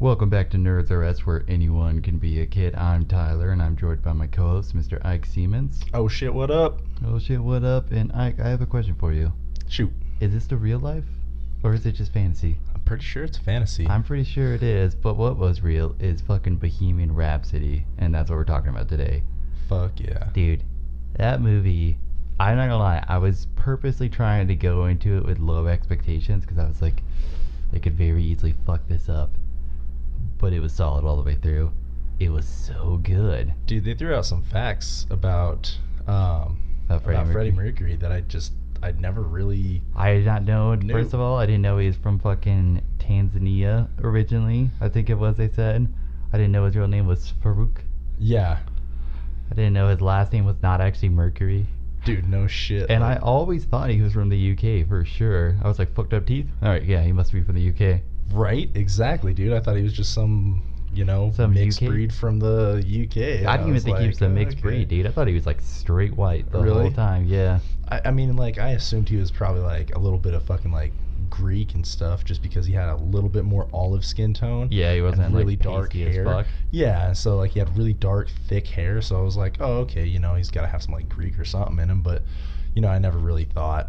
Welcome back to Nerds R Us, where anyone can be a kid. I'm Tyler, and I'm joined by my co-host, Mr. Ike Siemens. Oh shit, what up? Oh shit, what up? And Ike, I have a question for you. Shoot. Is this the real life, or is it just fantasy? I'm pretty sure it's fantasy. I'm pretty sure it is, but what was real is fucking Bohemian Rhapsody, and that's what we're talking about today. Fuck yeah. Dude, that movie, I'm not gonna lie, I was purposely trying to go into it with low expectations, because I was like, they could very easily fuck this up. But it was solid all the way through. It was so good. Dude, they threw out some facts about Freddie Mercury that I never really I did not know. knew. First of all, I didn't know he was from fucking Tanzania originally. I think it was, they said. I didn't know his real name was Farouk. Yeah. I didn't know his last name was not actually Mercury. Dude, no shit. And I always thought he was from the UK for sure. I was like, fucked up teeth? Alright, yeah, he must be from the UK. Right? Exactly, dude. I thought he was just some mixed UK? breed from the UK. I didn't even think he was a mixed breed, dude. I thought he was like straight white the whole time, yeah. I mean, like, I assumed he was probably like a little bit of fucking like Greek and stuff just because he had a little bit more olive skin tone. Yeah, he wasn't really like dark pasty hair. as fuck. Yeah, so like he had really dark, thick hair. So I was like, oh, okay, he's got to have some like Greek or something in him. But, I never really thought,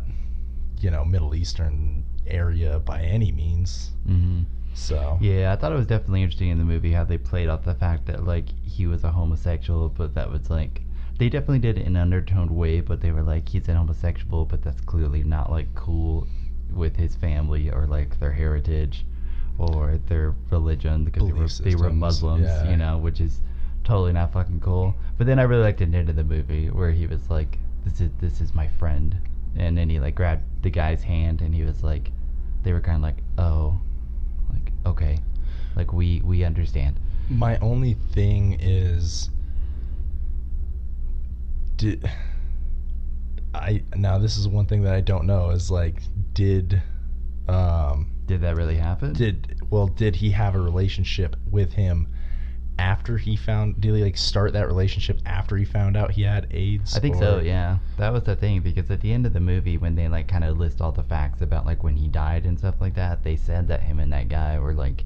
Middle Eastern area by any means. Mm-hmm. So yeah, I thought it was definitely interesting in the movie how they played off the fact that like he was a homosexual, but that was like they definitely did it in an undertoned way, but they were like he's a homosexual, but that's clearly not like cool with his family or like their heritage or their religion because they were Muslims, yeah. Which is totally not fucking cool. But then I really liked the end of the movie where he was like, this is my friend, and then he like grabbed the guy's hand and he was like, they were kind of like, oh. Like, okay, like we understand. My only thing is, now this is one thing that I don't know is like, did that really happen? Did he have a relationship with him after did he like start that relationship after he found out he had AIDS? I think so, yeah. That was the thing, because at the end of the movie when they like kind of list all the facts about like when he died and stuff like that, they said that him and that guy were like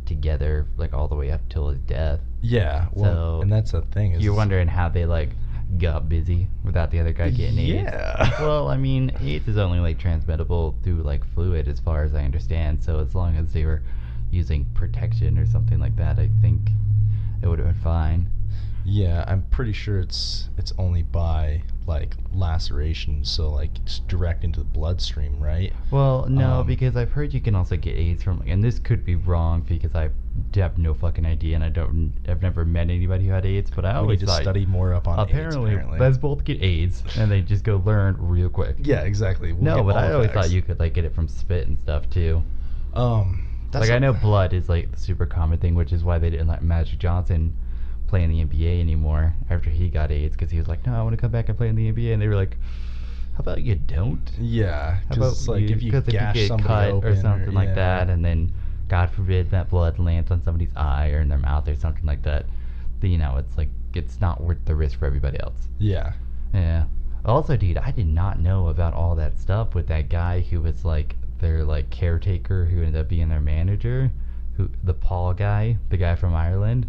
together like all the way up till his death. Yeah, well, and that's the thing is you're wondering how they like got busy without the other guy getting AIDS. Yeah. Well, I mean, AIDS is only like transmittable through like fluid as far as I understand, so as long as they were using protection or something like that, I think it would have been fine. Yeah, I'm pretty sure it's only by like laceration, so like it's direct into the bloodstream, right? Well, no, because I've heard you can also get AIDS from, and this could be wrong because I have no fucking idea, and I've never met anybody who had AIDS, but I always need to thought study more up on AIDS, apparently. Let's both get AIDS, and they just go learn real quick. Yeah, exactly. But I always thought you could like get it from spit and stuff too. I know blood is like the super common thing, which is why they didn't let Magic Johnson play in the NBA anymore after he got AIDS, because he was like, no, I want to come back and play in the NBA, and they were like, how about you don't? Yeah, because like if you gash somebody cut open or something like that, and then God forbid that blood lands on somebody's eye or in their mouth or something like that, then it's like it's not worth the risk for everybody else. Yeah. Also, dude, I did not know about all that stuff with that guy who was like their like caretaker who ended up being their manager, the Paul guy, the guy from Ireland,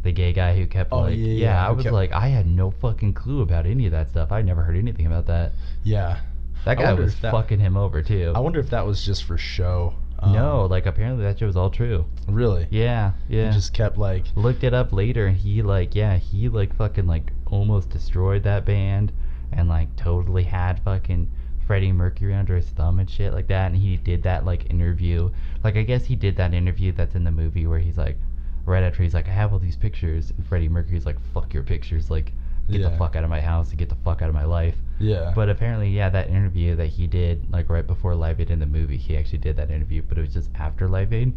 the gay guy who kept I was like, I had no fucking clue about any of that stuff. I never heard anything about that. Yeah, that guy was fucking him over too. I wonder if that was just for show. No, like apparently that shit was all true. Really? Yeah. He just kept like looked it up later, and he fucking like almost destroyed that band, and like totally had fucking Freddie Mercury under his thumb and shit like that. And he did that like interview, like I guess he did that interview that's in the movie where he's like, right after he's like, I have all these pictures, and Freddie Mercury's like, fuck your pictures, like get the fuck out of my house and get the fuck out of my life. Yeah. But apparently, that interview that he did like right before Live Aid in the movie, he actually did that interview, but it was just after Live Aid.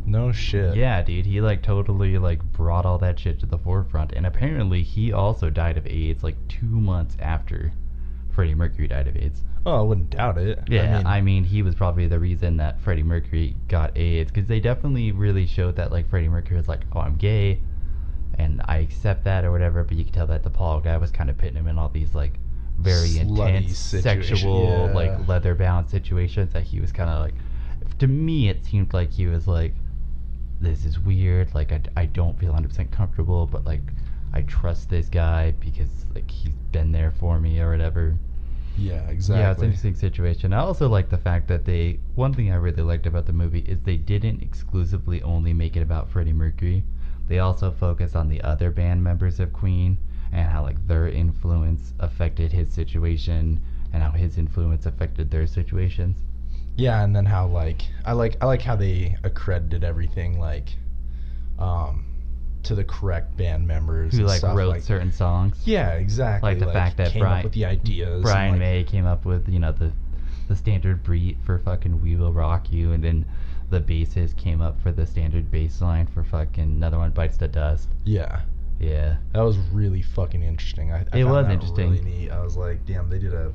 No shit. Yeah, dude, he like totally like brought all that shit to the forefront, and apparently he also died of AIDS like 2 months after Freddie Mercury died of AIDS. Oh, I wouldn't doubt it. Yeah, I mean he was probably the reason that Freddie Mercury got AIDS, because they definitely really showed that like Freddie Mercury was like, oh, I'm gay, and I accept that or whatever, but you could tell that the Paul guy was kind of putting him in all these like very slutty intense sexual like leather bound situations that he was kind of like, to me it seemed like he was like this is weird. Like, I don't feel 100% comfortable, but like, I trust this guy because like he's been there for me or whatever. Yeah, exactly. Yeah, it's an interesting situation. I also like the fact that one thing I really liked about the movie is they didn't exclusively only make it about Freddie Mercury. They also focus on the other band members of Queen and how like their influence affected his situation and how his influence affected their situations. Yeah, and then how like I like how they accredited everything like to the correct band members Who and like stuff, wrote like, certain songs. yeah, exactly. Like the fact that came up with the ideas. Brian and, like, May came up with, the standard beat for fucking We Will Rock You, and then the bassist came up for the standard bass line for fucking Another One Bites the Dust. Yeah. Yeah. That was really fucking interesting. I It found was that interesting. really neat. I was like, damn, they did a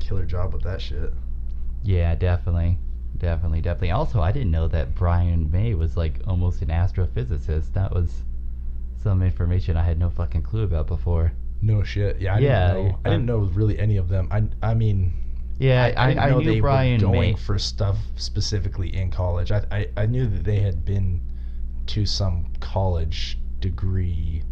killer job with that shit. Yeah, definitely. Also, I didn't know that Brian May was like almost an astrophysicist. That was some information I had no fucking clue about before. No shit. Yeah, I didn't know really any of them. I mean, yeah, I didn't know knew they Brian were going May for stuff specifically in college. I knew that they had been to some college degree,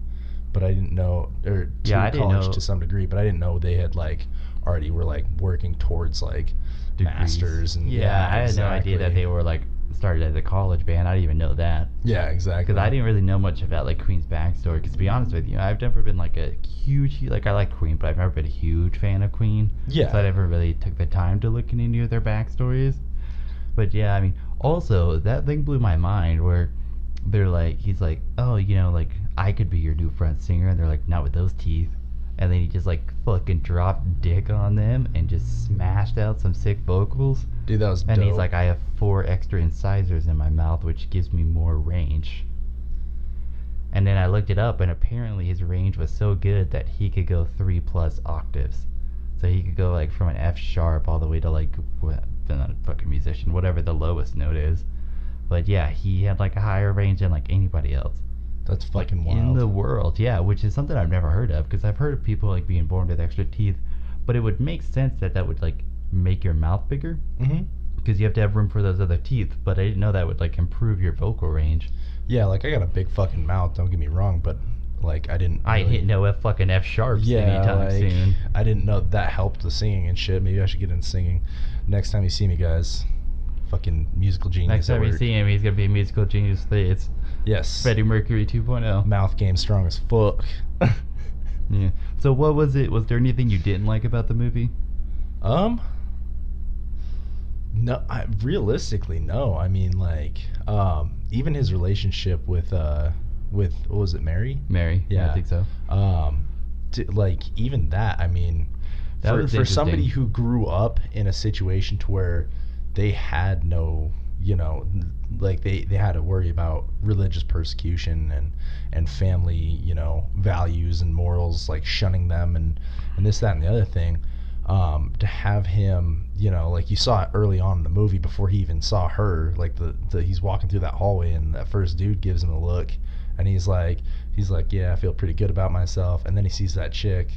but I didn't know, or to I didn't college know to some degree, but I didn't know they had like already were like working towards like degrees. masters and yeah, I had exactly. no idea that they were like started as a college band. I didn't even know that. Yeah, exactly. Because I didn't really know much about like Queen's backstory. Because to be honest with you, I've never been like a huge I like Queen, but I've never been a huge fan of Queen. Yeah. So I never really took the time to look into their backstories. But yeah, I mean, also that thing blew my mind where they're like, he's like, oh, like I could be your new front singer, and they're like, not with those teeth. And then he just like fucking dropped dick on them and just smashed out some sick vocals. Dude, that was And dope. he's like, I have 4 extra incisors in my mouth, which gives me more range. And then I looked it up, and apparently his range was so good that he could go 3+ octaves. So he could go like from an F sharp all the way to like, I'm not a fucking musician, whatever the lowest note is. But yeah, he had like a higher range than like anybody else. That's fucking like, wild. in the world, yeah, which is something I've never heard of, because I've heard of people like being born with extra teeth, but it would make sense that would like make your mouth bigger, because you have to have room for those other teeth. But I didn't know that would like improve your vocal range. Yeah, like I got a big fucking mouth. Don't get me wrong, but like I didn't. I hit no fucking F sharps anytime soon. I didn't know that helped the singing and shit. Maybe I should get into singing. Next time you see me, guys, fucking musical genius. Next time you see him, he's gonna be a musical genius. It's yes, Freddie Mercury 2.0. Mouth game strong as fuck. Yeah. So what was it? Was there anything you didn't like about the movie? No, realistically, no. I mean, like, even his relationship with what was it, Mary? Mary. Yeah, I think so. Like even that. I mean, for somebody who grew up in a situation to where they had no, like they had to worry about religious persecution and family, values and morals, like shunning them and this, that, and the other thing. To have him, like you saw it early on in the movie before he even saw her, like he's walking through that hallway and that first dude gives him a look and he's like, yeah, I feel pretty good about myself. And then he sees that chick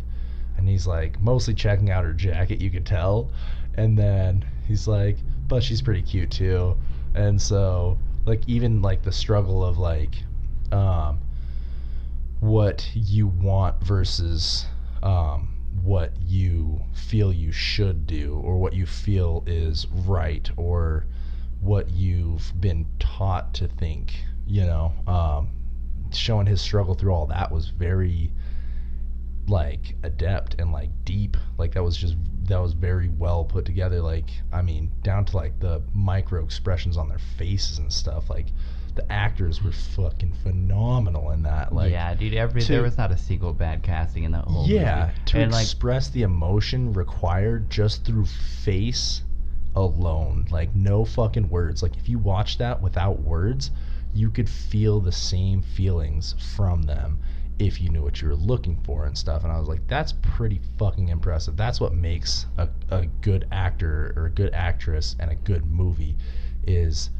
and he's like mostly checking out her jacket, you could tell. And then he's like, but she's pretty cute too. And so like even like the struggle of like what you want versus what you feel you should do, or what you feel is right, or what you've been taught to think, showing his struggle through all that was very like adept and like deep. Like that was very well put together. Like, I mean, down to like the micro expressions on their faces and stuff. Like the actors were fucking phenomenal in that. Like, yeah, dude, there was not a single bad casting in that whole movie. To express the emotion required just through face alone, like no fucking words. Like if you watch that without words, you could feel the same feelings from them if you knew what you were looking for and stuff. And I was like, that's pretty fucking impressive. That's what makes a good actor or a good actress and a good movie is,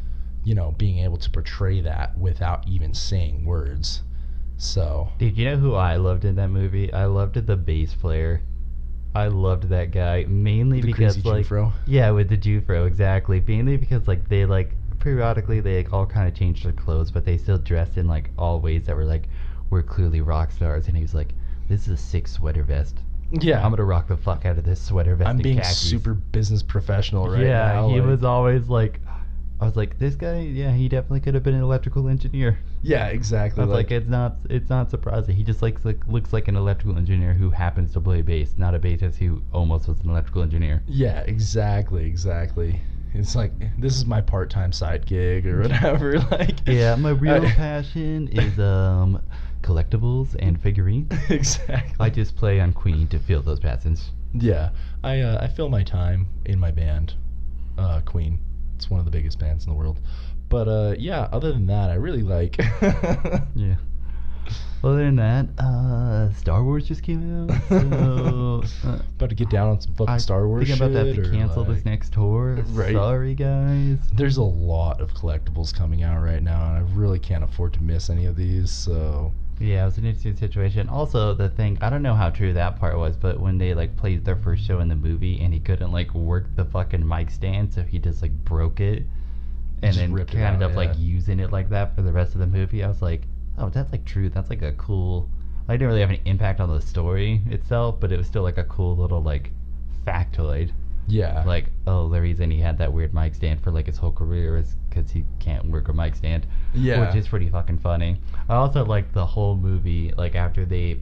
being able to portray that without even saying words. So, dude, you know who I loved in that movie? I loved the bass player. I loved that guy mainly because crazy like Jufro. Yeah, with the Jufro, exactly. Mainly because like they like periodically they like all kind of changed their clothes, but they still dressed in like all ways that were like, we're clearly rock stars. And he was like, this is a sick sweater vest. Yeah. I'm gonna rock the fuck out of this sweater vest. I'm and being khakis. super business professional right now. Yeah, he like- was always like, I was like, this guy, yeah, he definitely could have been an electrical engineer. Yeah, exactly. I was like, it's not surprising. He just looks like an electrical engineer who happens to play bass, not a bassist who almost was an electrical engineer. yeah, exactly. It's like, this is my part-time side gig or whatever. Like, Yeah, my real passion is collectibles and figurines. exactly. I just play on Queen to fill those passions. Yeah, I fill my time in my band, Queen. It's one of the biggest bands in the world. But yeah, other than that, I really like. Yeah. Other than that, Star Wars just came out. So, About to get down on some fucking Star Wars shit. I'm about to have shit, to or, cancel like- this next tour. Right. Sorry, guys. There's a lot of collectibles coming out right now, and I really can't afford to miss any of these. So Yeah, it was an interesting situation. Also, the thing, I don't know how true that part was, but when they like played their first show in the movie and he couldn't like work the fucking mic stand, so he just like broke it and Just then ripped it kind out, of like yeah. using it like that for the rest of the movie. I was like, oh, that's like true. That's like a cool. I didn't really have any impact on the story itself, but it was still like a cool little like factoid. yeah, Like, oh, the reason he had that weird mic stand for like his whole career is because he can't work a mic stand. yeah, Which is pretty fucking funny. I also like the whole movie, like after they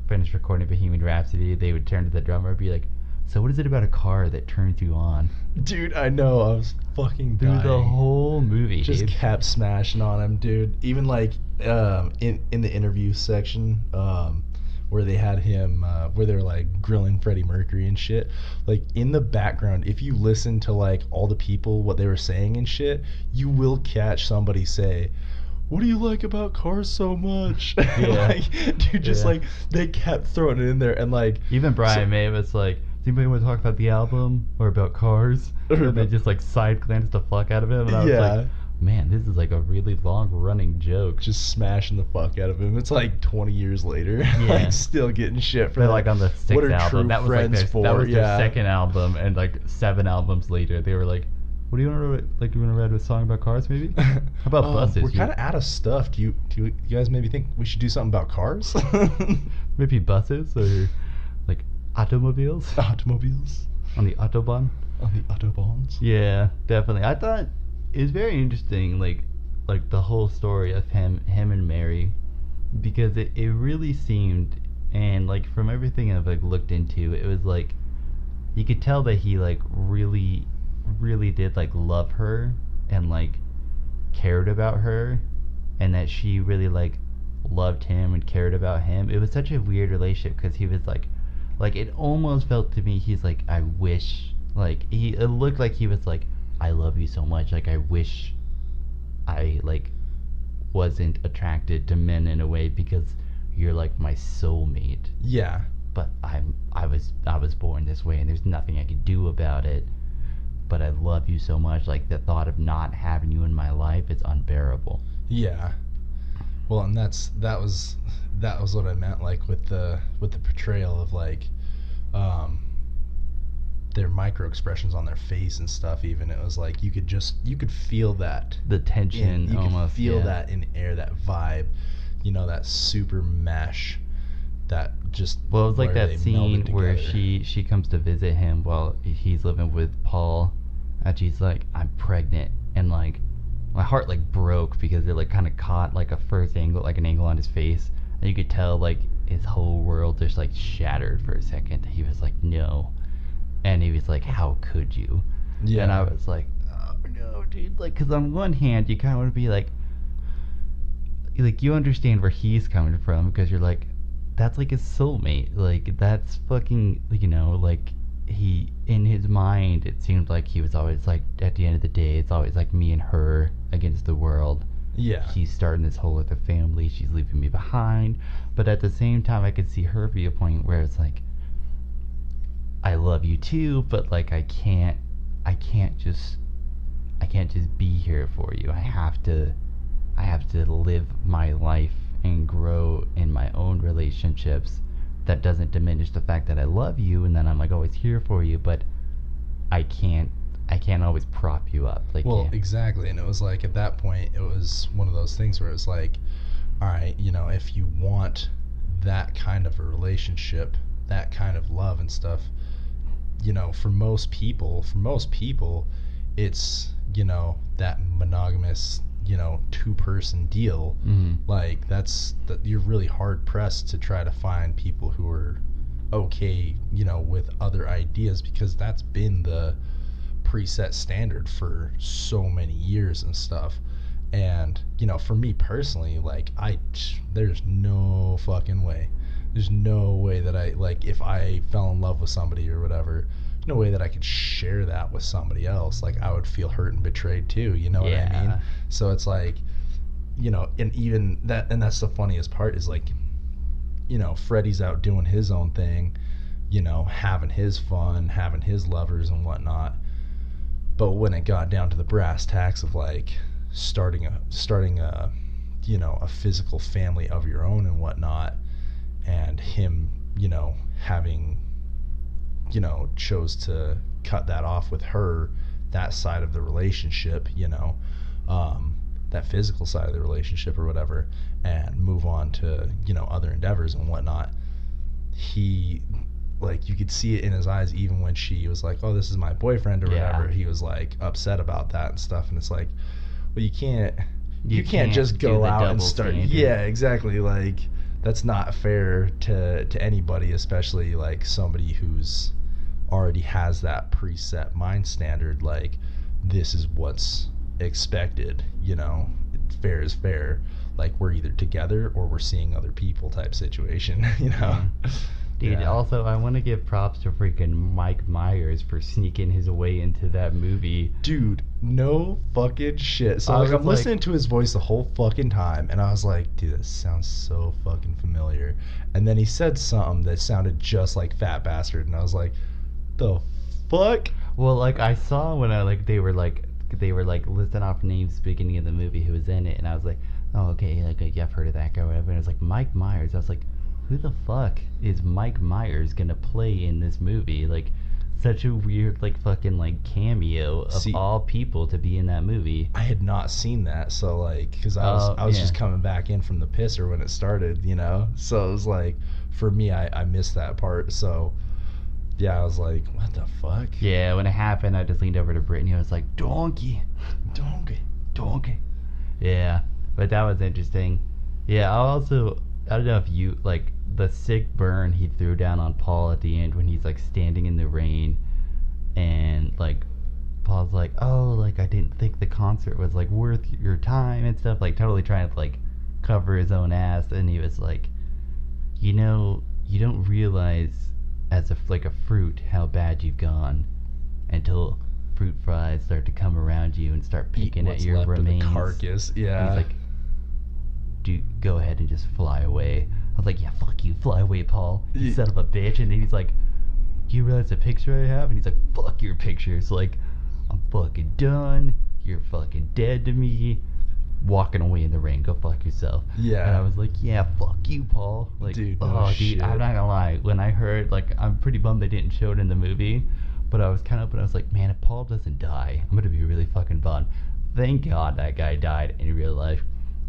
finished recording Bohemian Rhapsody, they would turn to the drummer and be like, so what is it about a car that turns you on? dude. I know. I was fucking Through dying. the whole movie, Just dude. kept smashing on him, dude. Even like in the interview section, where they had him, where they were like grilling Freddie Mercury and shit. Like in the background, if you listen to like all the people what they were saying and shit, you will catch somebody say, "What do you like about Cars so much?" Yeah. Like, dude, just Yeah. like they kept throwing it in there, and like Even Brian so- May was like, does anybody want to talk about the album or about cars? Or And they about- just like side glanced the fuck out of him. And I was Yeah. like, man, this is like a really long running joke. just smashing the fuck out of him. It's like 20 years later, Yeah. like still getting shit for They're that. like on the What sixth are album. true That was like friends their, for? that was their Yeah. second album, and like 7 albums later, they were like, "What do you want to like? Do you want to write a song about cars, maybe? How about buses? We're You- kind of out of stuff. Do you guys maybe think we should do something about cars? maybe buses or like automobiles Automobiles on the autobahn." on the autobahns. Yeah, definitely. I thought it was very interesting, like the whole story of him and Mary, because it really seemed, and like from everything I've like looked into, it was like you could tell that he like really did like love her and like cared about her, and that she really like loved him and cared about him. It was such a weird relationship because he was like it almost felt to me he's like, I wish, like it looked like he was like, I love you so much, like I wish I like wasn't attracted to men in a way because you're like my soulmate, Yeah, but I was born this way and there's nothing I could do about it, but I love you so much, like the thought of not having you in my life is unbearable. yeah. Well, and that was what I meant, like with the portrayal of like their micro expressions on their face and stuff. Even it was like you could feel that. The tension You almost, could feel yeah. that in air, that vibe, that super mesh, that just. Well, it was like where that they scene melded where together. she comes to visit him while he's living with Paul, and she's like, I'm pregnant, and like my heart like broke because it like kind of caught like a first angle, like an angle on his face, and you could tell like his whole world just like shattered for a second. He was like, no, and he was like, how could you? Yeah. And I was like, oh no, dude, like, because on one hand you kind of want to be like you understand where he's coming from because you're like, that's like his soulmate, like that's fucking, like he, in his mind it seemed like he was always like, at the end of the day it's always like me and her against the world. Yeah. He's starting this whole other family, she's leaving me behind, but at the same time I could see her viewpoint where it's like, I love you too, but like I can't just be here for you. I have to live my life and grow in my own relationships. That doesn't diminish the fact that I love you and that I'm like always here for you, but I can't I can't always prop you up. Like, Well, yeah. exactly. And it was like, at that point, it was one of those things where it's like, all right, you know, if you want that kind of a relationship, that kind of love and stuff, you know, for most people, it's, you know, that monogamous, you know, 2-person deal. Like, you're really hard pressed to try to find people who are okay, you know, with other ideas, because that's been the preset standard for so many years and stuff. And, you know, for me personally, like, there's no fucking way. There's no way that if I fell in love with somebody or whatever, no way that I could share that with somebody else. Like, I would feel hurt and betrayed too, you know what I mean? So it's like, you know, and even that, and that's the funniest part is, like, you know, Freddie's out doing his own thing, you know, having his fun, having his lovers and whatnot. But when it got down to the brass tacks of, like, starting a you know, a physical family of your own and whatnot, and him, you know, having, you know, chose to cut that off with her, that side of the relationship, you know, that physical side of the relationship or whatever, and move on to, you know, other endeavors and whatnot, he, like, you could see it in his eyes even when she was like, oh, this is my boyfriend or whatever. He was, like, upset about that and stuff. And it's like, well, you can't just go out and start standard. Yeah, exactly. Like, that's not fair to anybody, especially, like, somebody who's already has that preset mind standard. Like, this is what's expected, you know, fair is fair. Like, we're either together or we're seeing other people type situation, you know. Dude, also, I want to give props to freaking Mike Myers for sneaking his way into that movie. Dude, no fucking shit. So, like, I'm listening to his voice the whole fucking time, and I was like, dude, this sounds so fucking familiar. And then he said something that sounded just like Fat Bastard, and I was like, the fuck? Well, like, I saw when they were listing off names beginning of the movie who was in it, and I was like, oh, okay, like, yeah, I've heard of that guy or whatever. And it was like Mike Myers. I was like, who the fuck is Mike Myers gonna play in this movie? Like, such a weird, like, fucking, like, cameo of all people to be in that movie. I had not seen that, so, like, because I was just coming back in from the pisser when it started, you know? So it was like, for me, I missed that part, so yeah, I was like, what the fuck? Yeah, when it happened, I just leaned over to Brittany. I was like, donkey. Yeah, but that was interesting. Yeah, I don't know if you, like, the sick burn he threw down on Paul at the end when he's, like, standing in the rain, and, like, Paul's like, oh, like, I didn't think the concert was, like, worth your time and stuff, like, totally trying to, like, cover his own ass. And he was like, you know, you don't realize as like a fruit how bad you've gone until fruit flies start to come around you and start picking at your remains. The carcass. Yeah. He's like, dude, go ahead and just fly away. I was like, yeah, fuck you, fly away, Paul, you son of a bitch. And then he's like, you realize the picture I have? And he's like, fuck your pictures. Like, I'm fucking done. You're fucking dead to me. Walking away in the rain. Go fuck yourself. Yeah. And I was like, yeah, fuck you, Paul. Like, dude, dude, I'm not gonna lie. When I heard, like, I'm pretty bummed they didn't show it in the movie, but I was like, man, if Paul doesn't die, I'm gonna be really fucking bummed. Thank God that guy died in real life,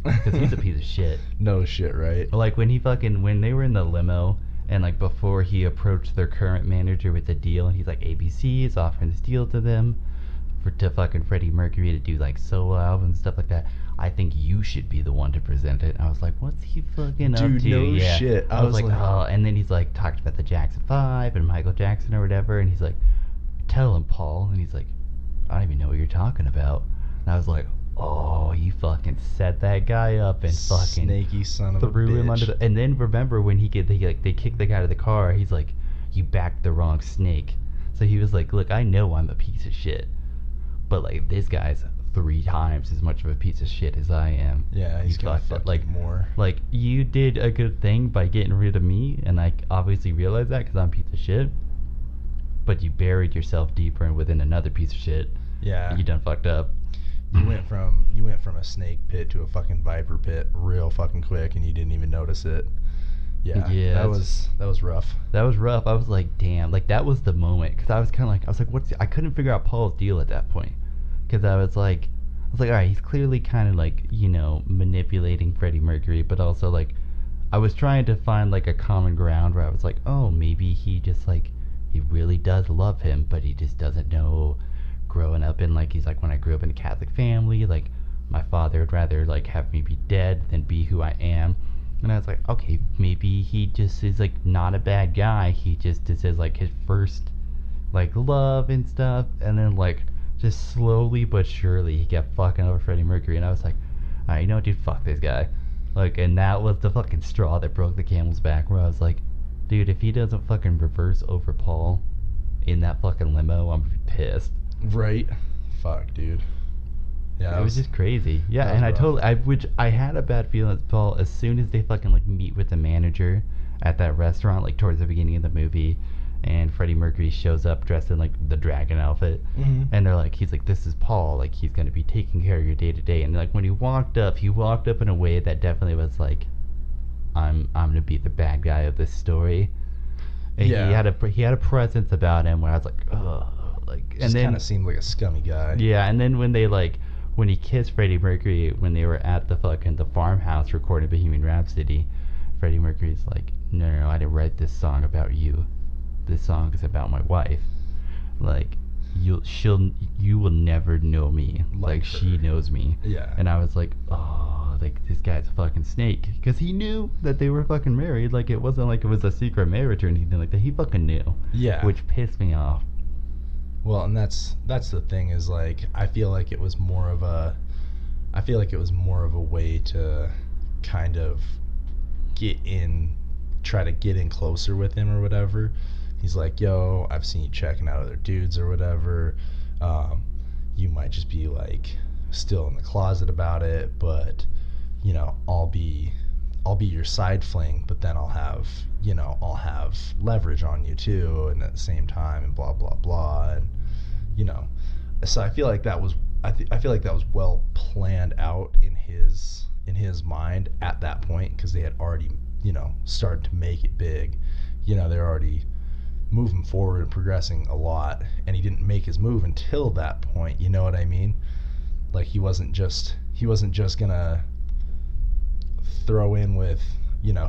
because he's a piece of shit. No shit, right? Like, when they were in the limo, and, like, before he approached their current manager with the deal, and he's like, ABC is offering this deal to them to fucking Freddie Mercury to do, like, solo albums and stuff like that. I think you should be the one to present it. I was like, what's he fucking up to? Dude, no shit. I was like, oh. And then he's like, talked about the Jackson 5 and Michael Jackson or whatever, and he's like, tell him, Paul. And he's like, I don't even know what you're talking about. And I was like, oh, you fucking set that guy up and fucking snaky son of a bitch. Threw him under the. And then remember when they kicked the guy out of the car, he's like, you backed the wrong snake. So he was like, look, I know I'm a piece of shit, but, like, this guy's 3 times as much of a piece of shit as I am. Yeah, he's gonna fuck like more. Like, you did a good thing by getting rid of me, and I obviously realize that because I'm a piece of shit. But you buried yourself deeper within another piece of shit. Yeah. And you done fucked up. You went from a snake pit to a fucking viper pit real fucking quick, and you didn't even notice it. Yeah, Yeah, that was rough. That was rough. I was like, damn, like that was the moment, because I was kind of like, I couldn't figure out Paul's deal at that point, because I was like, all right, he's clearly kind of like, manipulating Freddie Mercury, but also like, I was trying to find like a common ground where I was like, oh, maybe he just like, he really does love him, but he just doesn't know. Growing up in like, he's like, when I grew up in a Catholic family, like my father would rather like have me be dead than be who I am. And I was like, okay, maybe he just is like not a bad guy. He just this is like his first like love and stuff. And then like just slowly but surely he kept fucking over Freddie Mercury. And I was like, alright, dude, fuck this guy. Like, and that was the fucking straw that broke the camel's back, where I was like, dude, if he doesn't fucking reverse over Paul in that fucking limo, I'm pissed. Right. Fuck, dude. Yeah, it was just crazy. Yeah, and I had a bad feeling with Paul as soon as they fucking like meet with the manager at that restaurant, like towards the beginning of the movie, and Freddie Mercury shows up dressed in like the dragon outfit, and they're like, he's like, this is Paul, like he's gonna be taking care of your day to day, and like when he walked up in a way that definitely was like, I'm gonna be the bad guy of this story. And he had a presence about him where I was like, ugh, like, and then kind of seemed like a scummy guy. Yeah, and then when he kissed Freddie Mercury when they were at the farmhouse recording Bohemian Rhapsody, Freddie Mercury's like, no, I didn't write this song about you. This song is about my wife. Like, you will never know me like she knows me. Yeah. And I was like, oh, like this guy's a fucking snake, because he knew that they were fucking married. Like, it wasn't like it was a secret marriage or anything like that. He fucking knew. Yeah. Which pissed me off. Well, and that's the thing, is like, I feel like it was more of a way to kind of try to get in closer with him or whatever. He's like, yo, I've seen you checking out other dudes or whatever. You might just be like still in the closet about it, but I'll be your side fling, but then I'll have leverage on you too, and at the same time, and blah blah blah, and so I feel like that was well planned out in his mind at that point, because they had already started to make it big. They're already moving forward and progressing a lot, and he didn't make his move until that point. You know what I mean? Like, he wasn't just gonna throw in with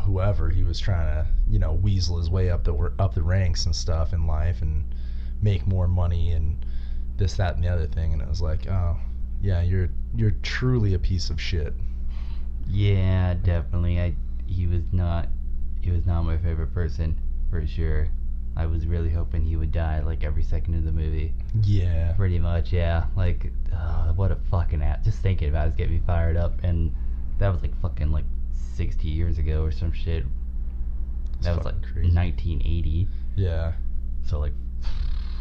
whoever. He was trying to weasel his way up the ranks and stuff in life and make more money and this, that, and the other thing. And it was like, oh yeah, you're truly a piece of shit. Yeah, definitely. He was not my favorite person, for sure. I was really hoping he would die like every second of the movie. Yeah. Pretty much, yeah. Like, what a fucking ass. Just thinking about it is getting me fired up. And that was like fucking like 60 years ago or some shit. That was like crazy. 1980. Yeah. So like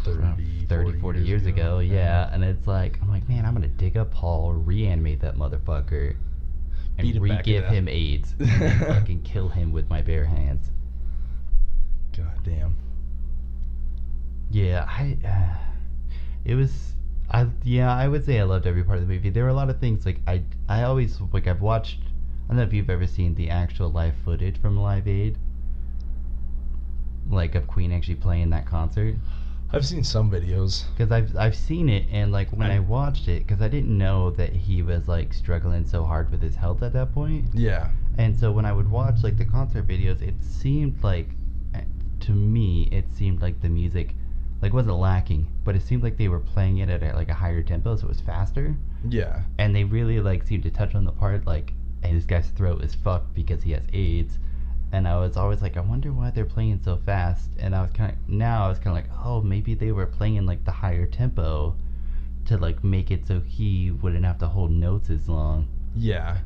30, 40 years ago. Yeah. And it's like, I'm like, man, I'm gonna dig up Paul, reanimate that motherfucker, and re-give him AIDS, and fucking kill him with my bare hands. God damn. Yeah, I would say I loved every part of the movie. There were a lot of things like I always like, I've watched, I don't know if you've ever seen the actual live footage from Live Aid, like of Queen actually playing that concert. I've seen some videos. Because I've seen it, and like when I watched it, because I didn't know that he was like struggling so hard with his health at that point. Yeah. And so when I would watch like the concert videos, it seemed like, to me, it seemed like the music like wasn't lacking, but it seemed like they were playing it at like a higher tempo, so it was faster. Yeah. And they really like seemed to touch on the part like, hey, this guy's throat is fucked because he has AIDS. And I was always like, I wonder why they're playing so fast. And I was kind of like, oh, maybe they were playing like the higher tempo to like make it so he wouldn't have to hold notes as long. Yeah.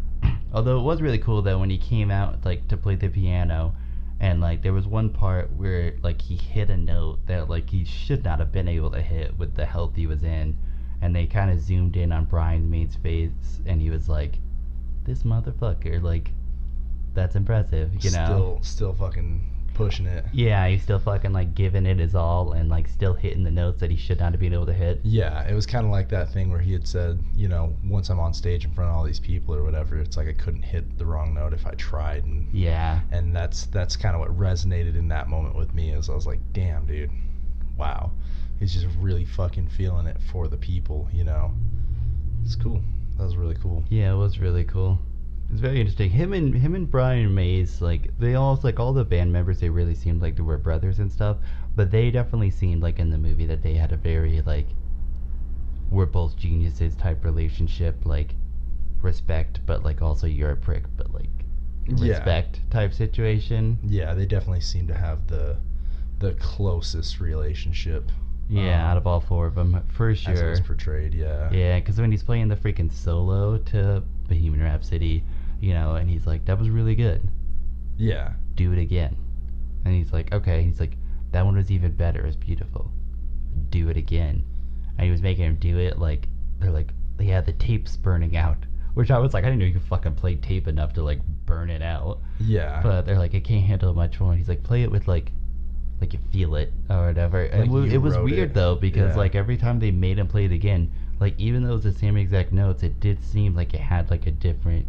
Although it was really cool though when he came out like to play the piano, and like there was one part where like he hit a note that like he should not have been able to hit with the health he was in, and they kind of zoomed in on Brian May's face, and he was like, this motherfucker, like, that's impressive, you know. Still fucking pushing it. Yeah, he's still fucking like giving it his all and like still hitting the notes that he should not have been able to hit. Yeah, it was kind of like that thing where he had said, you know, once I'm on stage in front of all these people or whatever, it's like I couldn't hit the wrong note if I tried. And Yeah. and that's kind of what resonated in that moment with me. Is I was like, damn, dude, wow, he's just really fucking feeling it for the people, you know. It's cool. That was really cool. Yeah, it was really cool. It's very interesting. Him and Brian Mays, like they all like all the band members, they really seemed like they were brothers and stuff. But they definitely seemed like in the movie that they had a very like we're both geniuses type relationship, like respect, but like also you're a prick, but like respect type situation. Yeah, they definitely seem to have the closest relationship. Yeah, out of all four of them, for sure. As it was portrayed, yeah. Yeah, because when he's playing the freaking solo to Bohemian Rhapsody, you know, and he's like, that was really good. Yeah. Do it again. And he's like, okay. He's like, that one was even better. It's beautiful. Do it again. And he was making him do it like, they're like, yeah, the tape's burning out. Which I was like, I didn't know you could fucking play tape enough to like burn it out. Yeah. But they're like, it can't handle much more. And he's like, play it with like you feel it or whatever. And Like it was weird it. though, because Yeah. like every time they made him play it again, like even though it was the same exact notes, it did seem like it had like a different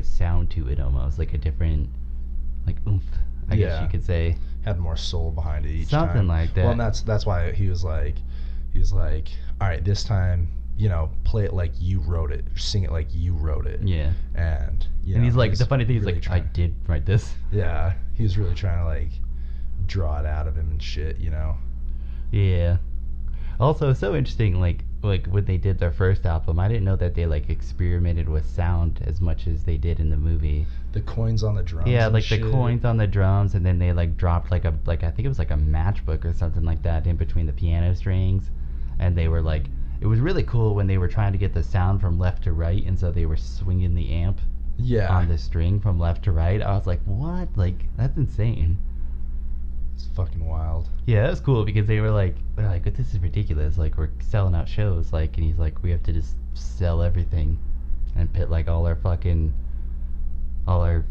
sound to it, almost like a different like oomph, I guess you could say. Had more soul behind it each Something time. like that. Well, and that's why he was like, all right, this time, you know, play it like you wrote it, sing it like you wrote it. Yeah. And And he's like, the funny thing is really like, I did write this. Yeah, he was really trying to like draw it out of him and shit, you know. Yeah. Also, so interesting, like when they did their first album, I didn't know that they like experimented with sound as much as they did in the movie. The coins on the drums. Yeah, and like shit. the coins on the drums, and then they like dropped like I think it was like a matchbook or something like that in between the piano strings, and they were like, it was really cool when they were trying to get the sound from left to right, and so they were swinging the amp on the string from left to right. I was like, what? Like that's insane. It's fucking wild. Yeah, that was cool because they're like, this is ridiculous. Like we're selling out shows, like, and he's like, we have to just sell everything, and put like all our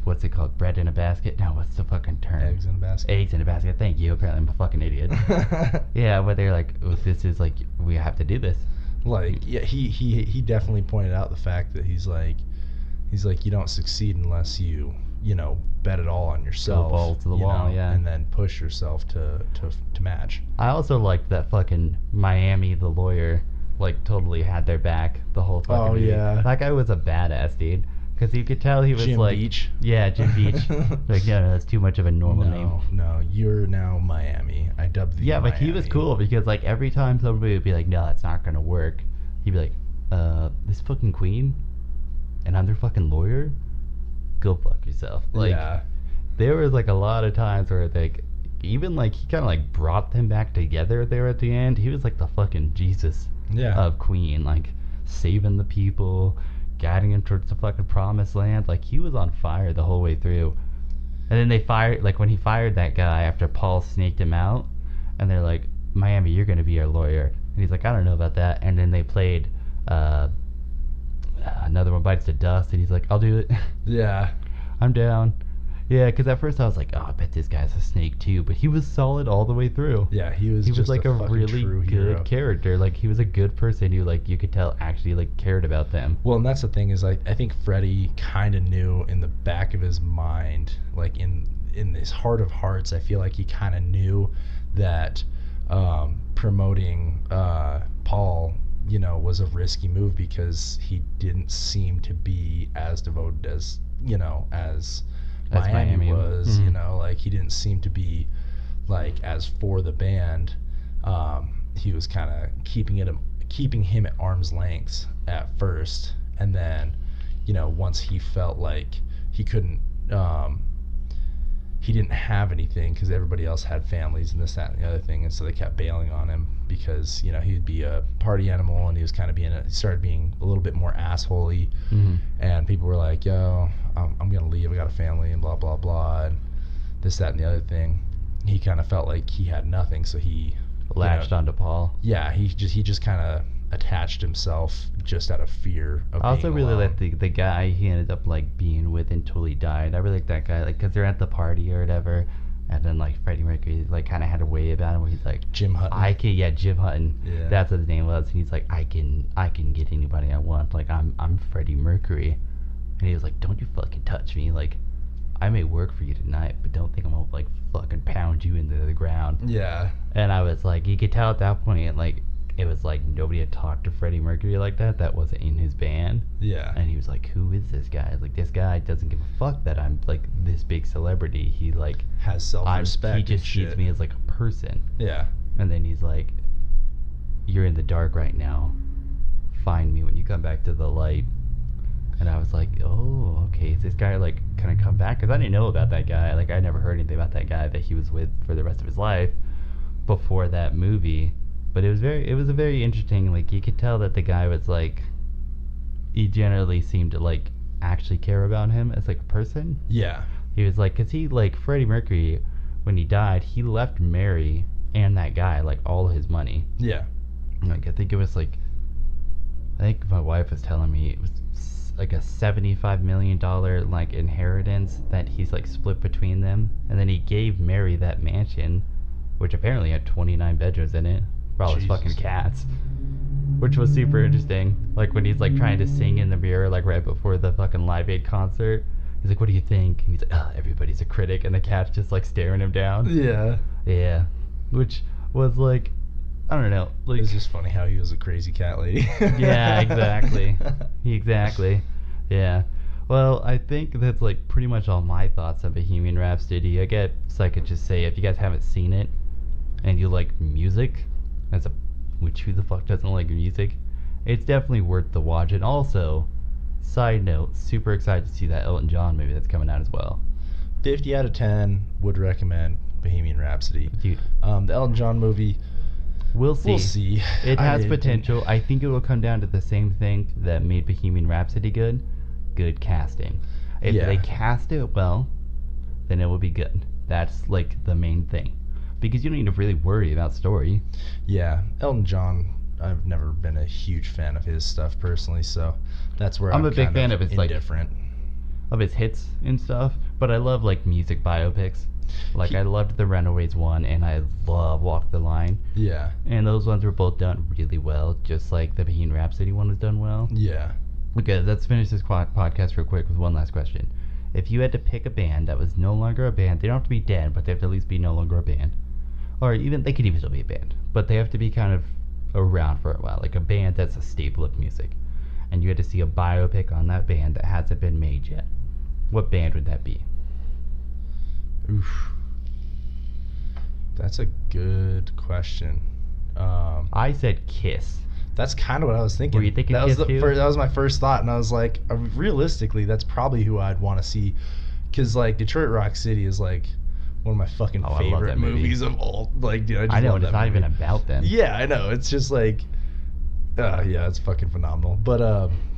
what's it called, bread in a basket? No, what's the fucking term? Eggs in a basket. Eggs in a basket. Thank you. Apparently, I'm a fucking idiot. Yeah, but they're like, oh, this is like, we have to do this. Like, yeah, he definitely pointed out the fact that he's like, you don't succeed unless you know, bet it all on yourself. Go balls to the you wall, know, yeah. And then push yourself to match. I also liked that fucking Miami, the lawyer, like totally had their back the whole fucking movie. Yeah. That guy was a badass, dude. Because you could tell he was Jim like... Beach? Yeah, Jim Beach. Like, yeah, no, that's too much of a normal name. No, you're now Miami. I dubbed you Yeah, Miami. but he was cool because, like, every time somebody would be like, no, that's not going to work, he'd be like, this fucking queen? And I'm their fucking lawyer? Go fuck yourself. Like, yeah. There was, like, a lot of times where, like, even, like, he kind of, like, brought them back together there at the end. He was, like, the fucking Jesus of Queen. Like, saving the people, guiding him towards the fucking promised land. Like, he was on fire the whole way through. And then they fired, like, when he fired that guy after Paul snaked him out, and they're like, Miami, you're going to be our lawyer. And he's like, I don't know about that. And then they played Another One Bites the Dust, and he's like, I'll do it. Yeah. I'm down. Yeah, because at first I was like, oh, I bet this guy's a snake too. But he was solid all the way through. Yeah, he was just like a really true good hero. character. Like, he was a good person who, like, you could tell actually, like, cared about them. Well, and that's the thing is, like, I think Freddie kind of knew in the back of his mind, like in his heart of hearts, I feel like he kind of knew that promoting Paul, you know, was a risky move because he didn't seem to be as devoted as, you know, as Miami was. Mm-hmm. You know, like, he didn't seem to be like as for the band. He was kind of keeping him at arm's length at first, and then, you know, once he felt like he couldn't, he didn't have anything because everybody else had families and this, that, and the other thing, and so they kept bailing on him because, you know, he'd be a party animal, and he was kind of he started being a little bit more assholey, and people were like, yo, I'm gonna leave, I got a family, and blah blah blah, and this, that, and the other thing. He kind of felt like he had nothing, so he latched onto Paul. Yeah, he just kind of attached himself just out of fear of I also being really alone. like the guy he ended up like being with until he died. I really like that guy, like, because they're at the party or whatever, And then like Freddie Mercury like kind of had a way about him where he's like, Jim Hutton. I can, yeah, Jim Hutton. Yeah. That's what his name was. And he's like, I can get anybody I want. Like I'm Freddie Mercury. And he was like, don't you fucking touch me. Like I may work for you tonight, but don't think I'm gonna like fucking pound you into the ground. Yeah. And I was like, you could tell at that point, like it was like nobody had talked to Freddie Mercury like that. That wasn't in his band. Yeah. And he was like, who is this guy? Like this guy doesn't give a fuck that I'm like this big celebrity. He like has self-respect. He just and sees shit. me as like a person. Yeah. And then he's like, you're in the dark right now. Find me when you come back to the light. And I was like, oh, okay. Is this guy like gonna come back? Because I didn't know about that guy. Like I never heard anything about that guy that he was with for the rest of his life before that movie. But it was a very interesting, like you could tell that the guy was like, he generally seemed to like actually care about him as like a person. Yeah. He was like, cause he like Freddie Mercury, when he died, he left Mary and that guy like all his money. Yeah. Like I think my wife was telling me it was like a $75 million like inheritance that he's like split between them, and then he gave Mary that mansion, which apparently had 29 bedrooms in it. For all his fucking cats, which was super interesting. Like when he's like trying to sing in the mirror, like right before the fucking Live Aid concert, he's like, "What do you think?" And he's like, "Oh, everybody's a critic," and the cat's just like staring him down. Yeah. Yeah, which was like, I don't know. Like, it's just funny how he was a crazy cat lady. Yeah, exactly. Exactly. Yeah. Well, I think that's like pretty much all my thoughts on Bohemian Rhapsody. I guess I could just say if you guys haven't seen it and you like music. Which who the fuck doesn't like music? It's definitely worth the watch. And also, side note, super excited to see that Elton John movie that's coming out as well. 50 out of 10 would recommend Bohemian Rhapsody. Dude. The Elton John movie, we'll see. We'll see. It has potential. I think it will come down to the same thing that made Bohemian Rhapsody good. Good casting. If they cast it well, then it will be good. That's like the main thing. Because you don't need to really worry about story. Yeah, Elton John, I've never been a huge fan of his stuff personally, so that's where I'm a big fan of his indifferent. Of his hits and stuff, but I love like music biopics. Like I loved the Runaways one, and I love Walk the Line. Yeah. And those ones were both done really well, just like the Bohemian Rhapsody one was done well. Yeah. Okay, let's finish this podcast real quick with one last question. If you had to pick a band that was no longer a band, they don't have to be dead, but they have to at least be no longer a band. Or even, they could even still be a band, but they have to be kind of around for a while, like a band that's a staple of music. And you had to see a biopic on that band that hasn't been made yet. What band would that be? Oof. That's a good question. I said Kiss. That's kind of what I was thinking. Were you thinking that Kiss was too? That was my first thought, and I was like, realistically, that's probably who I'd want to see, because like Detroit Rock City is like one of my fucking favorite movies of all. Like, dude, I know, and it's not even about them. Yeah, I know. It's just like, yeah, it's fucking phenomenal. But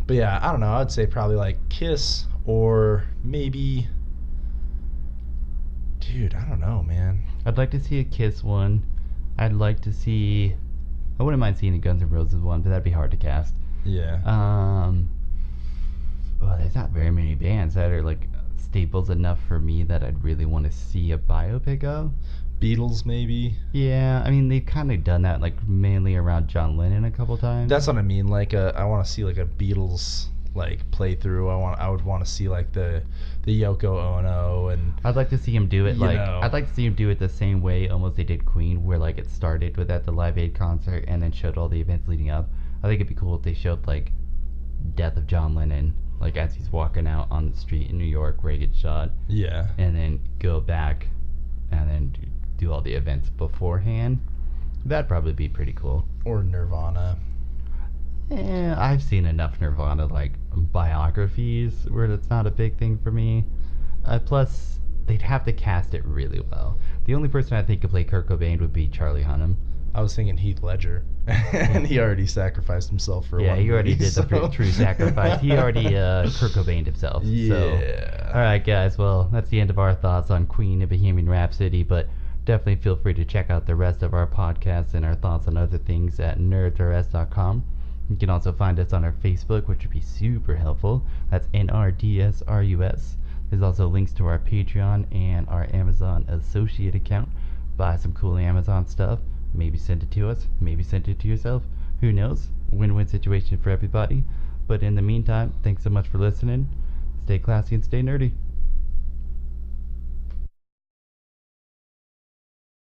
yeah, I don't know. I'd say probably like Kiss, or maybe, dude, I don't know, man. I'd like to see a Kiss one. I'd like to see. I wouldn't mind seeing a Guns N' Roses one, but that'd be hard to cast. Yeah. Well, there's not very many bands that are like staples enough for me that I'd really want to see a biopic of. Beatles, maybe. Yeah, I mean they've kind of done that, like mainly around John Lennon a couple times. That's what I mean. Like, I want to see like a Beatles like playthrough. I would want to see like the Yoko Ono, and I'd like to see him do it like know. I'd like to see him do it the same way almost they did Queen, where like it started with at the Live Aid concert and then showed all the events leading up. I think it'd be cool if they showed like death of John Lennon, like as he's walking out on the street in New York where he gets shot. Yeah. And then go back and then do all the events beforehand. That'd probably be pretty cool. Or Nirvana. Yeah, I've seen enough Nirvana like biographies where it's not a big thing for me. Plus, they'd have to cast it really well. The only person I think could play Kurt Cobain would be Charlie Hunnam. I was thinking Heath Ledger, and he already sacrificed himself for yeah, one he already movie, did the true sacrifice. He already Kurt Cobained himself. Yeah. So. All right, guys. Well, that's the end of our thoughts on Queen and Bohemian Rhapsody, but definitely feel free to check out the rest of our podcasts and our thoughts on other things at nerdsrs.com. You can also find us on our Facebook, which would be super helpful. That's NRDSRUS. There's also links to our Patreon and our Amazon Associate account. Buy some cool Amazon stuff. Maybe send it to us. Maybe send it to yourself. Who knows? Win-win situation for everybody. But in the meantime, thanks so much for listening. Stay classy and stay nerdy.